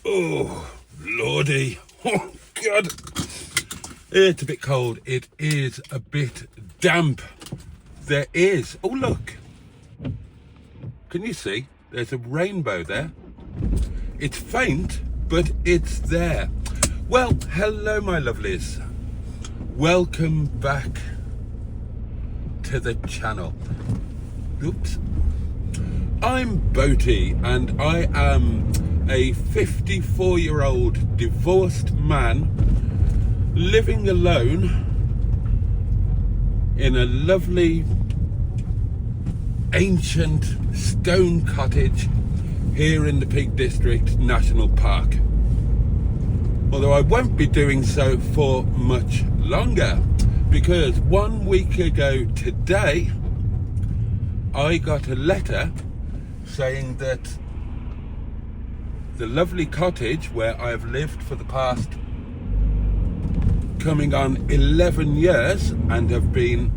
Oh, lordy. Oh, God. It's a bit cold. It is a bit damp. There is. Oh, look. Can you see? There's a rainbow there. It's faint, but it's there. Well, hello, my lovelies. Welcome back to the channel. Oops. I'm Boaty, and I am a 54-year-old divorced man living alone in a lovely ancient stone cottage here in the Peak District National Park. Although I won't be doing so for much longer, because 1 week ago today I got a letter saying that the lovely cottage where I have lived for the past coming on 11 years and have been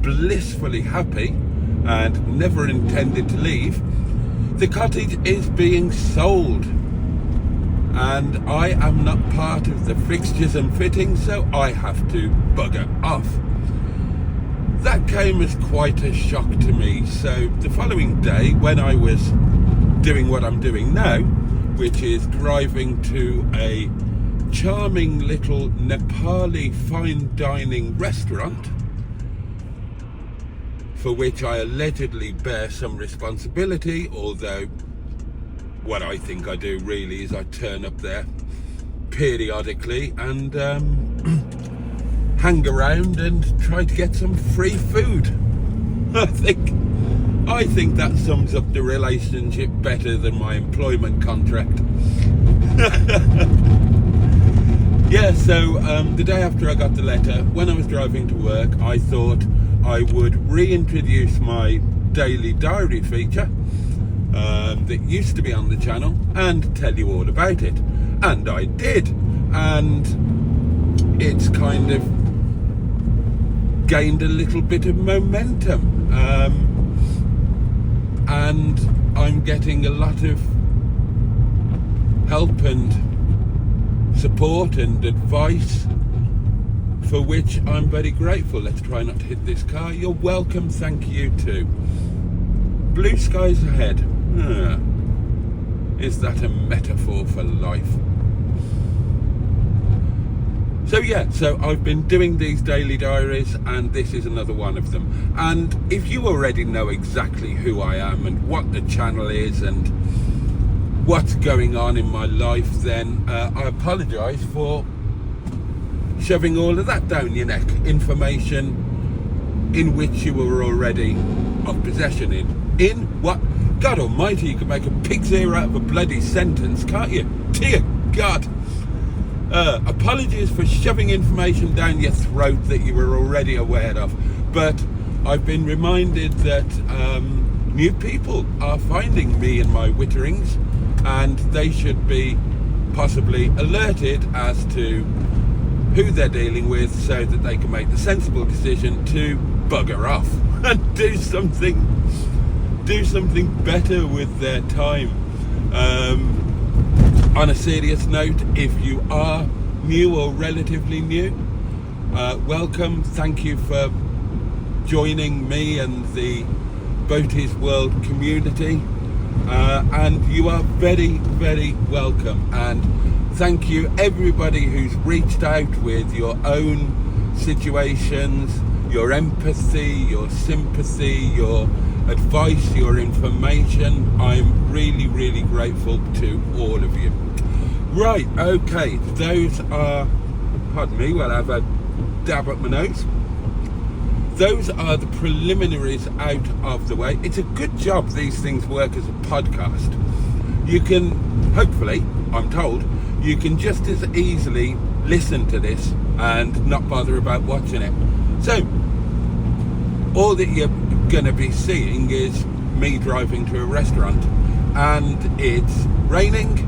blissfully happy and never intended to leave, the cottage is being sold, and I am not part of the fixtures and fittings, so I have to bugger off. That came as quite a shock to me. So the following day, when I was doing what I'm doing now, which is driving to a charming little Nepali fine dining restaurant, for which I allegedly bear some responsibility, although what I think I do really is I turn up there periodically and hang around and try to get some free food. I think that sums up the relationship better than my employment contract. Yeah, so the day after I got the letter, when I was driving to work, I thought I would reintroduce my daily diary feature that used to be on the channel and tell you all about it. And I did. And it's kind of gained a little bit of momentum. And I'm getting a lot of help and support and advice, for which I'm very grateful. Let's try not to hit this car. You're welcome, thank you too. Blue skies ahead. Is that a metaphor for life? So yeah, so I've been doing these daily diaries, and this is another one of them. And if you already know exactly who I am and what the channel is and what's going on in my life, then I apologise for shoving all of that down your neck. Information in which you were already of possession in what? God almighty, you can make a pig's ear out of a bloody sentence, can't you? Dear God. Apologies for shoving information down your throat that you were already aware of, but I've been reminded that new people are finding me and my witterings, and they should be possibly alerted as to who they're dealing with, so that they can make the sensible decision to bugger off and do something better with their time. On a serious note, if you are new or relatively new, welcome. Thank you for joining me and the Boaty's World community, and you are very, very welcome. And thank you everybody who's reached out with your own situations, your empathy, your sympathy, your advice, your information. I'm really, really grateful to all of you. Right, okay, those are, pardon me while I have a dab up my nose. Those are the preliminaries out of the way. It's a good job these things work as a podcast. You can, hopefully, I'm told, you can just as easily listen to this and not bother about watching it. So, all that you're going to be seeing is me driving to a restaurant, and it's raining,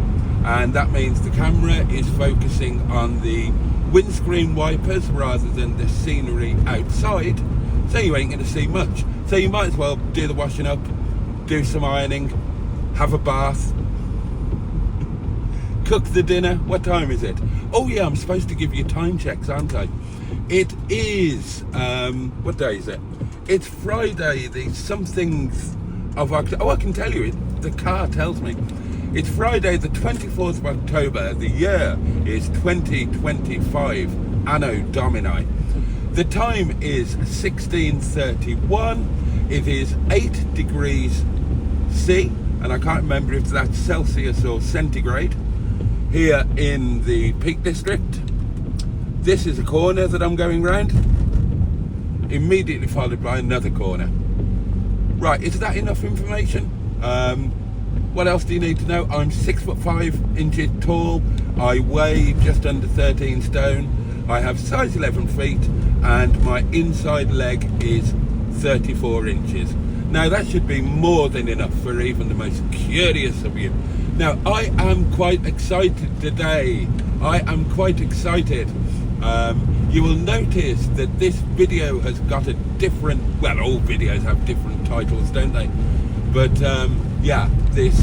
and that means the camera is focusing on the windscreen wipers rather than the scenery outside, so you ain't going to see much. So you might as well do the washing up, do some ironing, have a bath, cook the dinner. What time is it? Oh yeah, I'm supposed to give you time checks, aren't I? It is, what day is it? It's Friday, the somethings of October. Oh, I can tell you it. The car tells me. It's Friday, the 24th of October. The year is 2025, Anno Domini. The time is 16:31. It is 8 degrees C, and I can't remember if that's Celsius or centigrade, here in the Peak District. This is a corner that I'm going round, immediately followed by another corner. Right, is that enough information? What else do you need to know? I'm 6'5" tall. I weigh just under 13 stone. I have size 11 feet, and my inside leg is 34 inches. Now that should be more than enough for even the most curious of you. Now I am quite excited today. I am quite excited. You will notice that this video has got a different, well, all videos have different titles, don't they? But yeah, this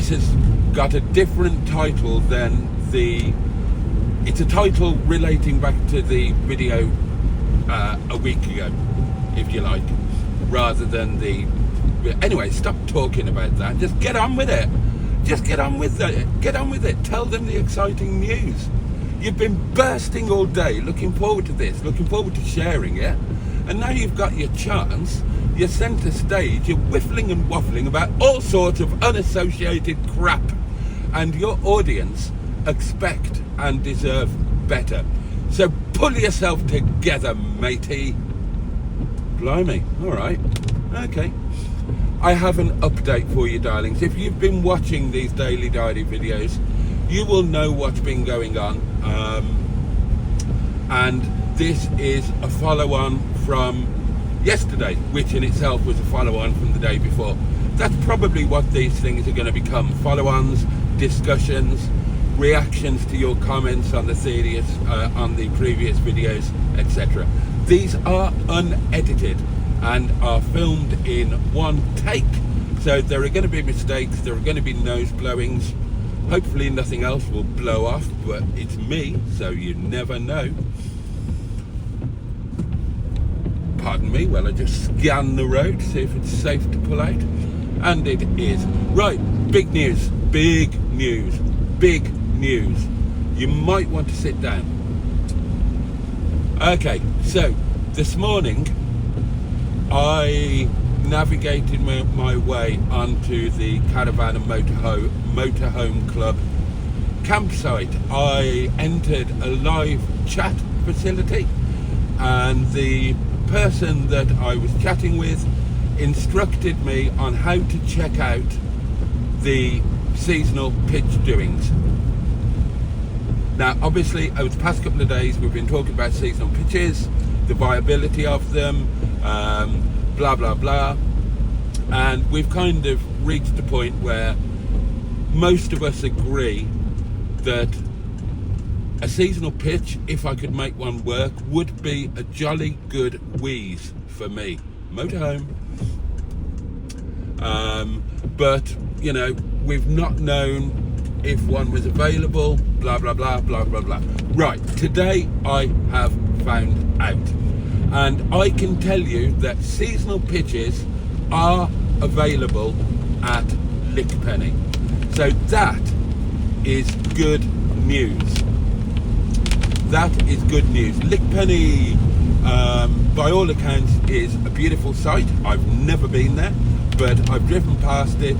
has got a different title than it's a title relating back to the video a week ago, if you like, rather than anyway, stop talking about that. Just get on with it. Just get on with it. Get on with it. Tell them the exciting news. You've been bursting all day, looking forward to this, looking forward to sharing it, and now you've got your chance. You're centre stage. You're whiffling and waffling about all sorts of unassociated crap, and your audience expect and deserve better. So pull yourself together, matey. Blimey. All right. Okay. I have an update for you, darlings. If you've been watching these daily diary videos, you will know what's been going on. And this is a follow-on from yesterday, which in itself was a follow-on from the day before. That's probably what these things are going to become. Follow-ons, discussions, reactions to your comments on the series, on the previous videos, etc. These are unedited and are filmed in one take, so there are going to be mistakes, there are going to be nose blowings. Hopefully nothing else will blow off, but it's me, so you never know. Pardon me while I just scan the road, see if it's safe to pull out. And it is. Right, big news, big news, big news. You might want to sit down. Okay, so this morning I navigated my way onto the Caravan and Motorhome Club campsite. I entered a live chat facility, and the person that I was chatting with instructed me on how to check out the seasonal pitch doings. Now obviously over the past couple of days we've been talking about seasonal pitches, the viability of them, blah blah blah, and we've kind of reached a point where most of us agree that a seasonal pitch, if I could make one work, would be a jolly good wheeze for me. Motorhome. But you know, we've not known if one was available, blah blah blah blah blah blah. Right, today I have found out, and I can tell you that seasonal pitches are available at Lickpenny. So that is good news. That is good news. Lickpenny, by all accounts, is a beautiful site. I've never been there, but I've driven past it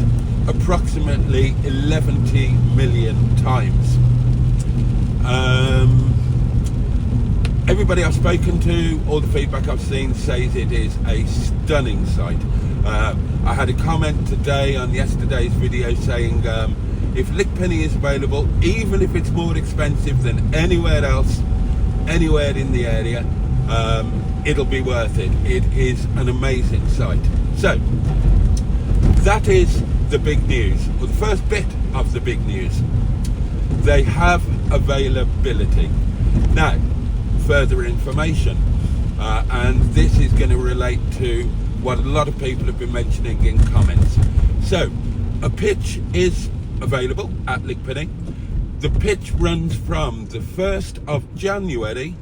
approximately 11 million times. Everybody I've spoken to, all the feedback I've seen, says it is a stunning site. I had a comment today on yesterday's video saying if Lickpenny is available, even if it's more expensive than anywhere else, anywhere in the area, it'll be worth it. It is an amazing site. So that is the big news, or the first bit of the big news. They have availability. Now, further information, and this is going to relate to what a lot of people have been mentioning in comments. So a pitch is available at Lickpenny. The pitch runs from the 1st of January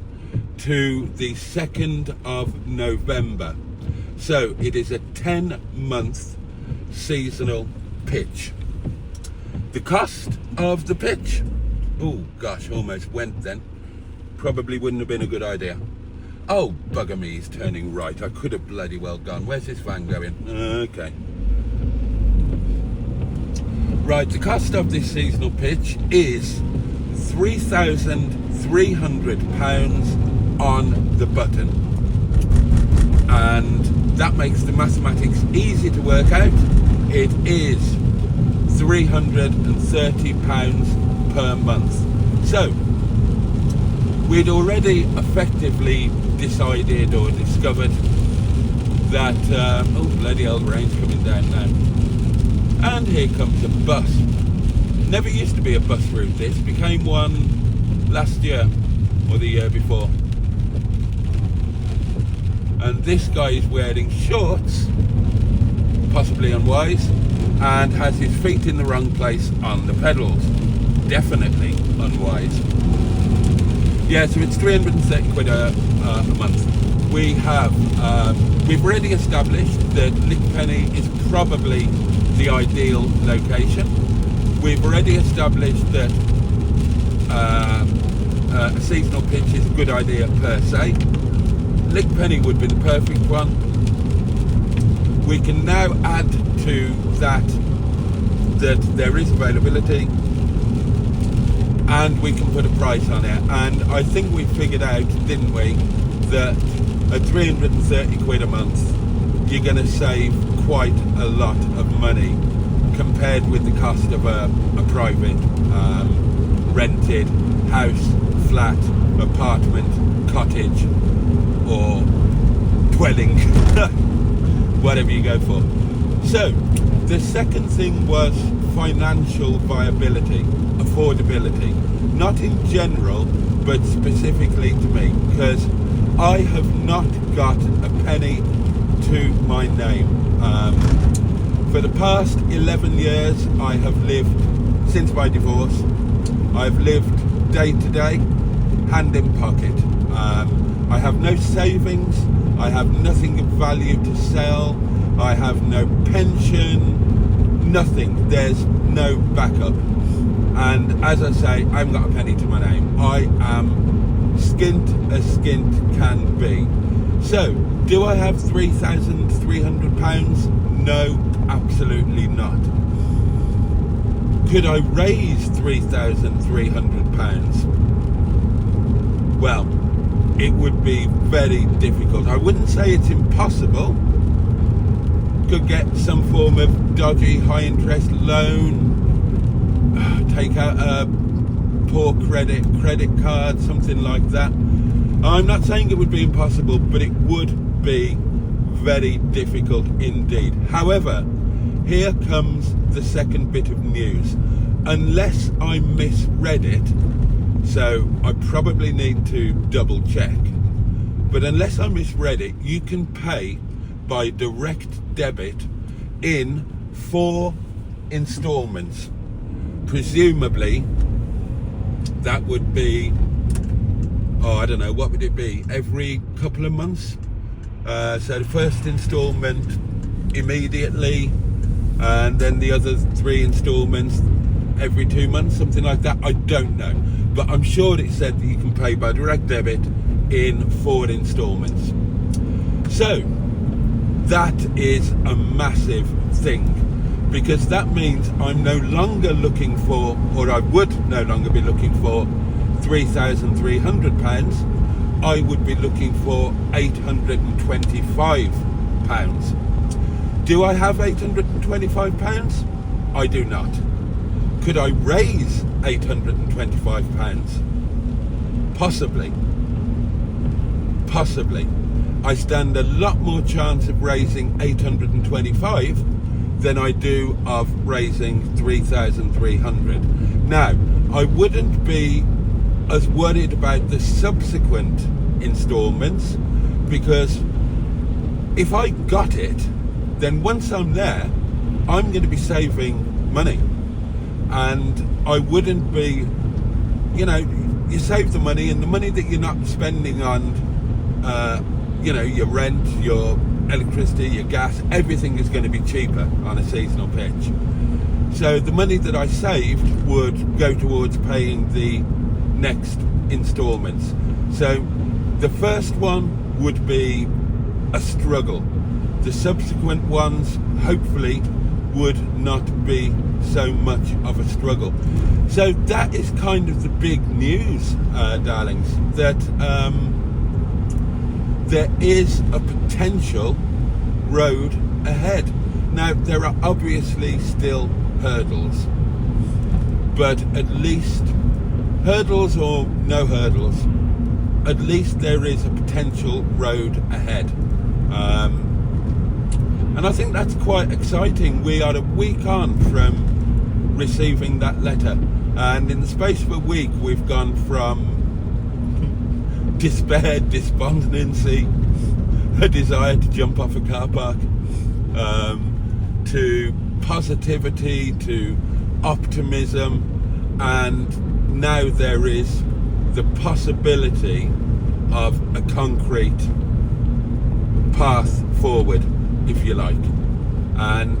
to the 2nd of November. So it is a 10-month seasonal pitch. The cost of the pitch, oh gosh, almost went then. Probably wouldn't have been a good idea. Oh, bugger me, he's turning right. I could have bloody well gone. Where's this van going? Okay. Right, the cost of this seasonal pitch is £3,300 on the button. And that makes the mathematics easy to work out. It is £330 per month. So, we'd already effectively decided or discovered that, oh bloody hell, rain's coming down now. And here comes a bus. Never used to be a bus route, this became one last year or the year before. And this guy is wearing shorts, possibly unwise, and has his feet in the wrong place on the pedals. Definitely unwise. Yeah, so it's 330 quid a month. We've already established that Lickpenny is probably the ideal location. We've already established that a seasonal pitch is a good idea per se. Lickpenny would be the perfect one. We can now add to that there is availability, and we can put a price on it. And I think we figured out, didn't we, that at 330 quid a month, you're going to save quite a lot of money compared with the cost of a private rented house, flat, apartment, cottage, or dwelling, whatever you go for. So the second thing was financial viability, affordability, not in general but specifically to me, because I have not got a penny to my name. For the past 11 years I have lived, since my divorce, I've lived day to day, hand in pocket. I have no savings, I have nothing of value to sell, I have no pension, nothing. There's no backup. And as I say, I haven't got a penny to my name. I am skint as skint can be. So, do I have £3,300? No, absolutely not. Could I raise £3,300? Well, it would be very difficult. I wouldn't say it's impossible. Could get some form of dodgy high interest loan, take out a poor credit card, something like that. I'm not saying it would be impossible, but it would be very difficult indeed. However, here comes the second bit of news. Unless I misread it, so I probably need to double check, but unless I misread it, you can pay by direct debit in 4 installments. Presumably that would be, oh, I don't know, what would it be, every couple of months? So the first installment immediately, and then the other 3 installments every 2 months, something like that. I don't know, but I'm sure it said that you can pay by direct debit in 4 installments. So that is a massive thing, because that means I'm no longer looking for, or I would no longer be looking for £3,300. I would be looking for £825. Do I have £825? I do not. Could I raise £825? Possibly. Possibly. I stand a lot more chance of raising 825 than I do of raising 3,300. Now, I wouldn't be as worried about the subsequent installments, because if I got it, then once I'm there, I'm going to be saving money. and I wouldn't be, you know, you save the money, and the money that you're not spending on, you know, your rent, your electricity, your gas, everything is going to be cheaper on a seasonal pitch. So the money that I saved would go towards paying the next instalments. So the first one would be a struggle. The subsequent ones hopefully would not be so much of a struggle. So that is kind of the big news, darlings, that there is a potential road ahead. Now, there are obviously still hurdles, but at least, hurdles or no hurdles, at least there is a potential road ahead. And I think that's quite exciting. We are a week on from receiving that letter, and in the space of a week we've gone from despair, despondency, a desire to jump off a car park, to positivity, to optimism, and now there is the possibility of a concrete path forward, if you like. And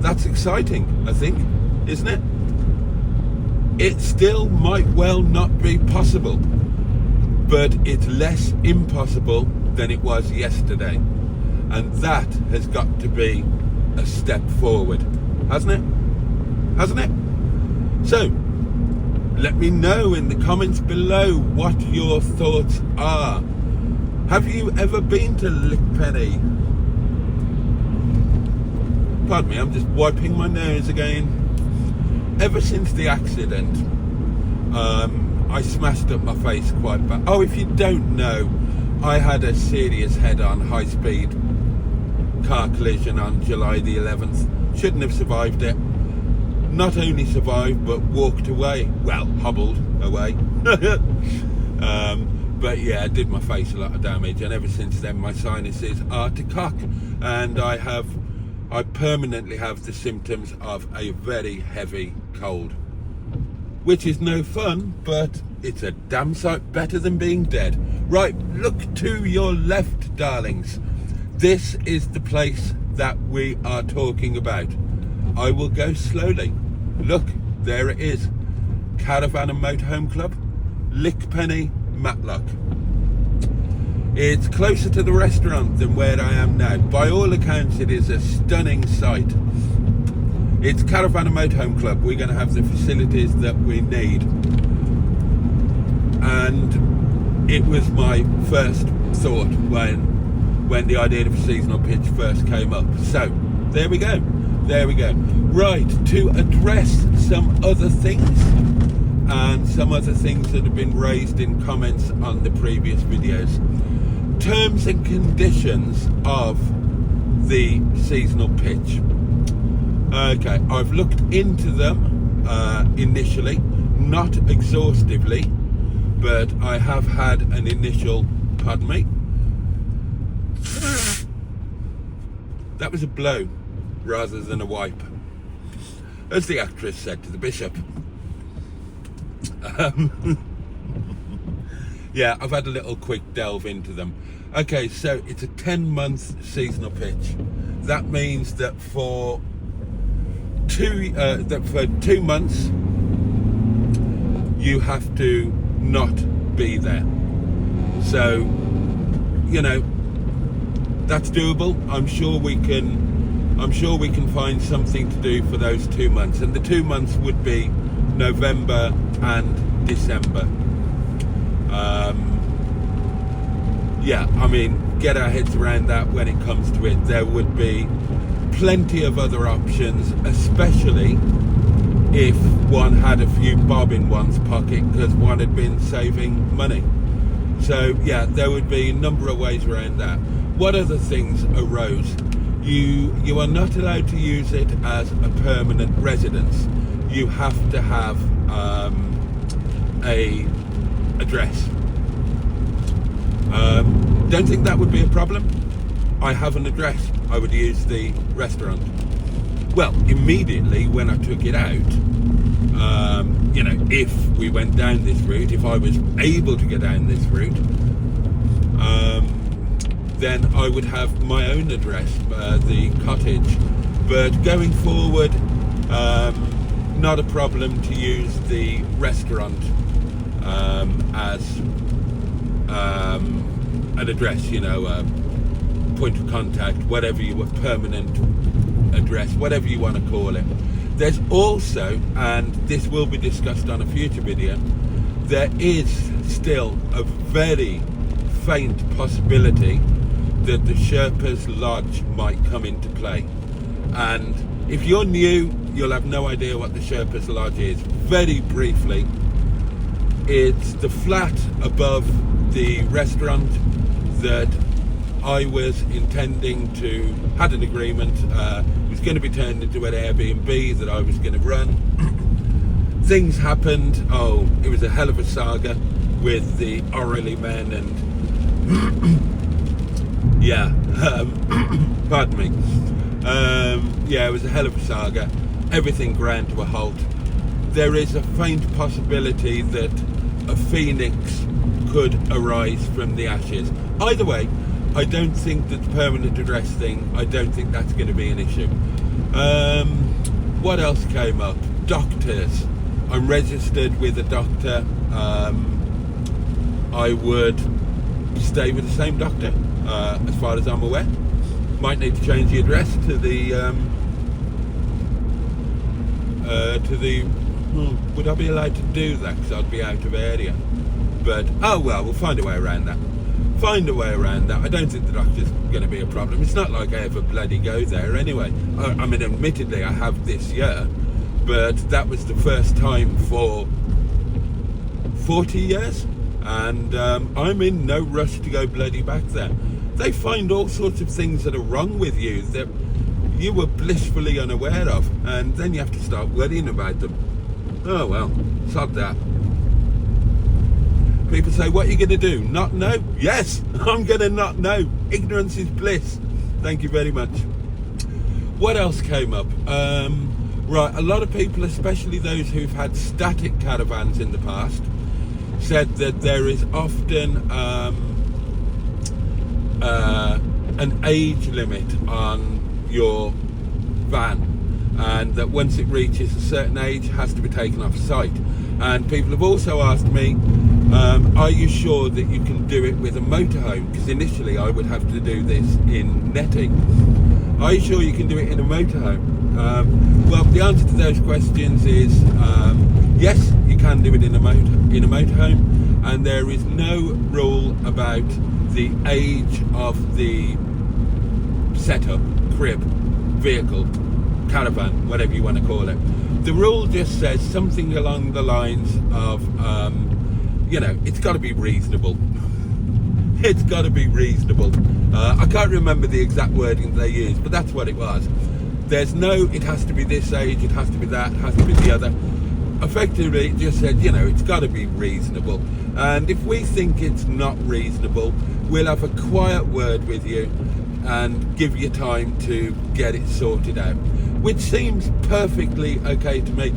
that's exciting, I think, isn't it? It still might well not be possible, but it's less impossible than it was yesterday, and that has got to be a step forward, hasn't it? Hasn't it? So let me know in the comments below what your thoughts are. Have you ever been to Lickpenny? Pardon me, I'm just wiping my nose again. Ever since the accident, I smashed up my face quite bad. Oh, if you don't know, I had a serious head-on high-speed car collision on July the 11th. Shouldn't have survived it. Not only survived, but walked away. Well, hobbled away. But yeah, it did my face a lot of damage, and ever since then my sinuses are to cock, and I permanently have the symptoms of a very heavy cold, which is no fun, but it's a damn sight better than being dead. Right, look to your left, darlings. This is the place that we are talking about. I will go slowly. Look, there it is. Caravan and Motorhome Club, Lickpenny, Matlock. It's closer to the restaurant than where I am now. By all accounts, it is a stunning sight. It's Caravan and Motorhome Club. We're going to have the facilities that we need. And it was my first thought when the idea of a seasonal pitch first came up. So, there we go. There we go. Right, to address some other things, and some other things that have been raised in comments on the previous videos. Terms and conditions of the seasonal pitch. Okay, I've looked into them initially, not exhaustively, but I have had an initial, pardon me, that was a blow rather than a wipe, as the actress said to the bishop. Yeah, I've had a little quick delve into them. Okay, so it's a 10-month seasonal pitch. That means that for 2 months you have to not be there. So, you know, that's doable. I'm sure we can find something to do for those 2 months, and the 2 months would be November and December. Yeah, I mean, get our heads around that when it comes to it. There would be plenty of other options, especially if one had a few bob in one's pocket because one had been saving money. So yeah, there would be a number of ways around that. What other things arose? You are not allowed to use it as a permanent residence. You have to have a address. Don't think that would be a problem. I have an address. I would use the restaurant. Well, immediately when I took it out, you know, if we went down this route, if I was able to go down this route, then I would have my own address, the cottage. But going forward, not a problem to use the restaurant as an address, you know, point of contact, whatever you want, permanent address, whatever you want to call it. There's also, and this will be discussed on a future video, there is still a very faint possibility that the Sherpa's Lodge might come into play. And if you're new, you'll have no idea what the Sherpa's Lodge is. Very briefly, it's the flat above the restaurant that I was intending to, had an agreement, was going to be turned into an Airbnb that I was going to run. Things happened. Oh, it was a hell of a saga with the orally men and yeah, pardon me. Yeah, it was a hell of a saga. Everything ground to a halt. There is a faint possibility that a phoenix could arise from the ashes. Either way, I don't think that the permanent address thing, I don't think that's going to be an issue. What else came up? Doctors. I'm registered with a doctor. I would stay with the same doctor, as far as I'm aware. Might need to change the address to the would I be allowed to do that, because I'd be out of area? But oh well, we'll find a way around that. I don't think the doctor's going to be a problem. It's not like I ever bloody go there anyway. I mean, admittedly I have this year, but that was the first time for 40 years, and I'm in no rush to go bloody back there. They find all sorts of things that are wrong with you that you were blissfully unaware of, and then you have to start worrying about them. Oh well, sod that. People say, what are you going to do? Not know? Yes, I'm going to not know. Ignorance is bliss. Thank you very much. What else came up? Right, a lot of people, especially those who've had static caravans in the past, said that there is often an age limit on your van, and that once it reaches a certain age, it has to be taken off site. And people have also asked me, are you sure that you can do it with a motorhome? Because initially I would have to do this in NETTY. Are you sure you can do it in a motorhome? Well, the answer to those questions is yes, you can do it in a motorhome, and there is no rule about the age of the setup, crib, vehicle, caravan, whatever you want to call it. The rule just says something along the lines of, you know, it's got to be reasonable. It's got to be reasonable. I can't remember the exact wording they used, but that's what it was. There's no, it has to be this age, it has to be that, it has to be the other. Effectively, it just said, you know, it's got to be reasonable. And if we think it's not reasonable, we'll have a quiet word with you and give you time to get it sorted out, which seems perfectly okay to me.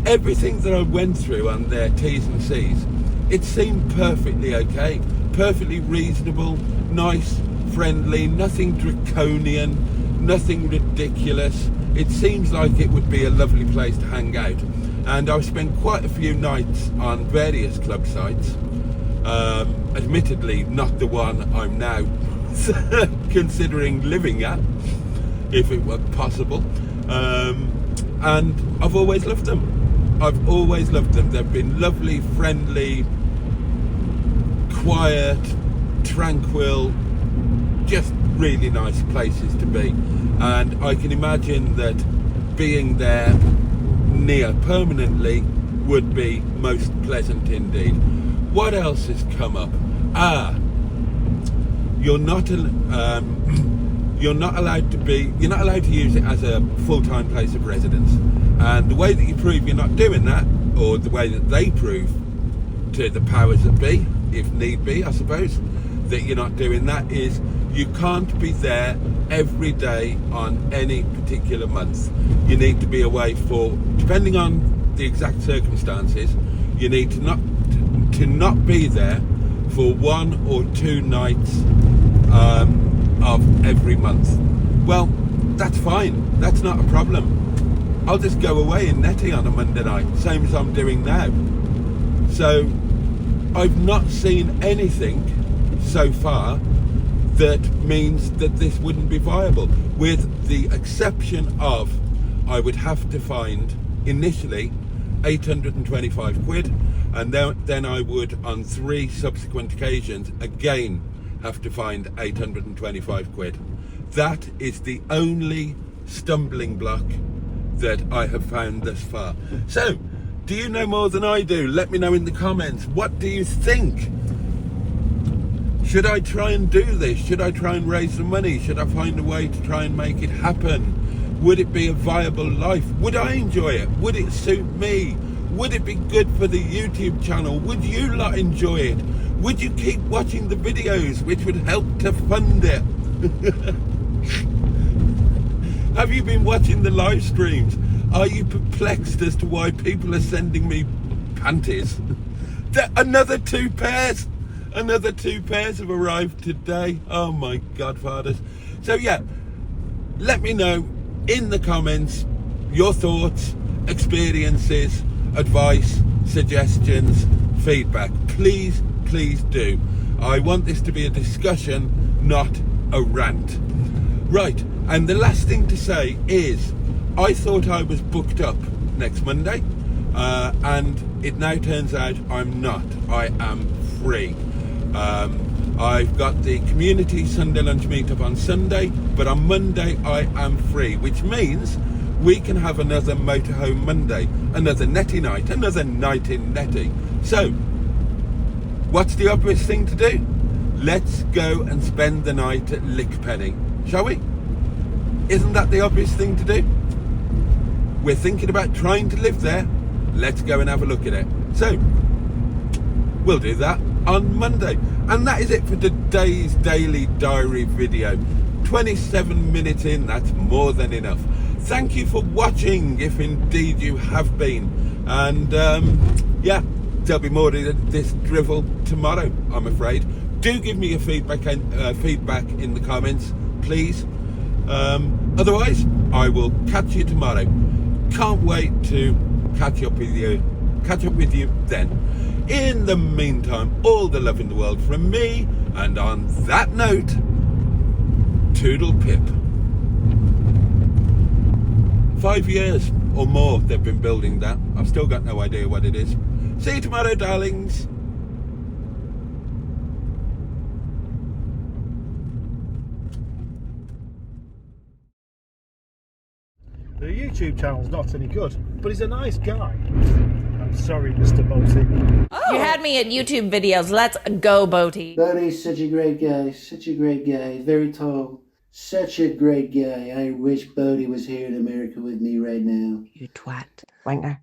Everything that I went through on their T's and C's, it seemed perfectly okay, perfectly reasonable, nice, friendly, nothing draconian, nothing ridiculous. It seems like it would be a lovely place to hang out. And I've spent quite a few nights on various club sites, admittedly not the one I'm now considering living at, if it were possible, and I've always loved them. They've been lovely, friendly, quiet, tranquil, just really nice places to be. And I can imagine that being there near permanently would be most pleasant indeed. What else has come up? You're not allowed to use it as a full-time place of residence. And the way that you prove you're not doing that, or the way that they prove to the powers that be, if need be, I suppose, that you're not doing that, is you can't be there every day on any particular month. You need to be away for, depending on the exact circumstances, you need to not be there for 1 or 2 nights of every month. Well, that's fine. That's not a problem. I'll just go away in Netty on a Monday night, same as I'm doing now. So I've not seen anything so far that means that this wouldn't be viable, with the exception of I would have to find initially 825 quid, and then I would on 3 subsequent occasions again have to find 825 quid. That is the only stumbling block that I have found thus far. So, do you know more than I do? Let me know in the comments. What do you think? Should I try and do this? Should I try and raise some money? Should I find a way to try and make it happen? Would it be a viable life? Would I enjoy it? Would it suit me? Would it be good for the YouTube channel? Would you lot enjoy it? Would you keep watching the videos, which would help to fund it? Have you been watching the live streams? Are you perplexed as to why people are sending me panties? Another 2 pairs! Another 2 pairs have arrived today. Oh my godfathers. So yeah, let me know in the comments your thoughts, experiences, advice, suggestions, feedback. Please, please do. I want this to be a discussion, not a rant. Right, and the last thing to say is I thought I was booked up next Monday, and it now turns out I'm not. I am free. I've got the community Sunday lunch meetup on Sunday, but on Monday I am free, which means we can have another motorhome Monday, another Netty night, another night in Netty. So, what's the obvious thing to do? Let's go and spend the night at Lickpenny, shall we? Isn't that the obvious thing to do? We're thinking about trying to live there. Let's go and have a look at it. So, we'll do that on Monday. And that is it for today's daily diary video. 27 minutes in, that's more than enough. Thank you for watching, if indeed you have been. And yeah, there'll be more of this drivel tomorrow, I'm afraid. Do give me your feedback in the comments, please. Otherwise, I will catch you tomorrow. Can't wait to catch up with you then. In the meantime, all the love in the world from me, and on that note, toodle pip. 5 years or more they've been building that. I've still got no idea what it is. See you tomorrow, darlings. The YouTube channel's not any good, but he's a nice guy. I'm sorry, Mr. Boaty. Oh. You had me at YouTube videos. Let's go, Boaty. Boaty's such a great guy. Such a great guy. Very tall. Such a great guy. I wish Boaty was here in America with me right now. You twat. Wanker.